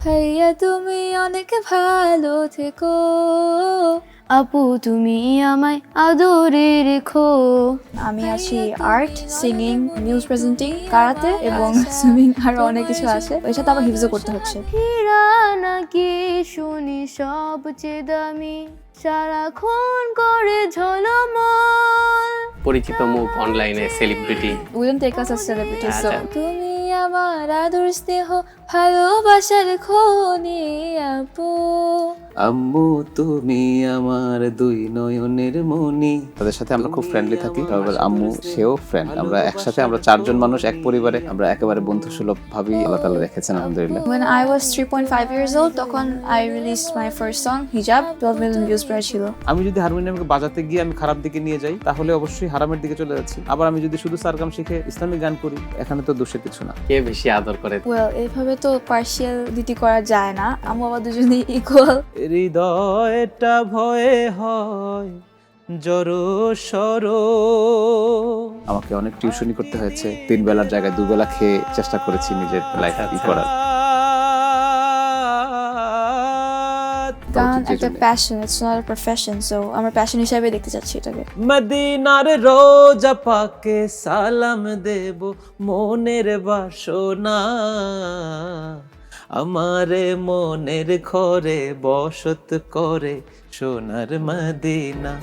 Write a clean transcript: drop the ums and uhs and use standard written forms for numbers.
ভাইয়া তুমি অনেক ভালো থেকো, আপু তুমি আমায় আদরে রেখো। আমি আছি art, singing, news presenting, karate এবং সুইমিং, আরো অনেক কিছু আছে। এর সাথে আমার হিফজও করতে হচ্ছে। হীরা নাকি শুনি সবচেয়ে দামি, সারাক্ষণ করে ঝলমল। পরিচিত মুখ অনলাইনে celebrity. We don't take us as celebrities, so আচ্ছা। তুমি আমার আদর স্নেহ ভালোবাসার খনি আপু। আম্মু তুমি আমার দুই নয়নের মনি। তাদের সাথে আমরা খুব ফ্রেন্ডলি থাকি, আবার আম্মু সেও ফ্রেন্ড। আমরা একসাথে, আমরা চারজন মানুষ এক পরিবারে, আমরা একেবারে বন্ধুসুলভ ভাবেই আল্লাহ তাআলা রেখেছেন আলহামদুলিল্লাহ। When I was 3.5 years old, তখন I released my first song, হিজাব, 12 million views প্রায় ছিল। আমি যদি হারমোনিয়ামকে বাজাতে গিয়ে আমি খারাপ দিকে নিয়ে যাই, তাহলে অবশ্যই হারামের দিকে চলে যাচ্ছি। আবার আমি যদি শুধু সারগাম শিখে ইসলামিক গান করি, এখানে তো দোষের কিছু না। কে বেশি আদর করে? Well, এইভাবে তো পার্শিয়ালিটি করা যায় না, আম্মু বাবা দুজনেই ইকুয়াল। হৃদয়টা ভয়ে হয় জড়ো সরো। আমাকে অনেক টিউশনি করতে হয়েছে, 3 বেলার জায়গায় 2 বেলা খেয়ে চেষ্টা করেছি নিজের লাইফ করার। গান একটা passion, it's not a profession, so আমরা প্যাশন হিসেবে দেখতে চাচ্ছি এটাকে। মদিনার রোজা পাকে সালাম দেব মনের বাসনা, আমারে মনের ঘরে বসত করে সোনার মদিনা।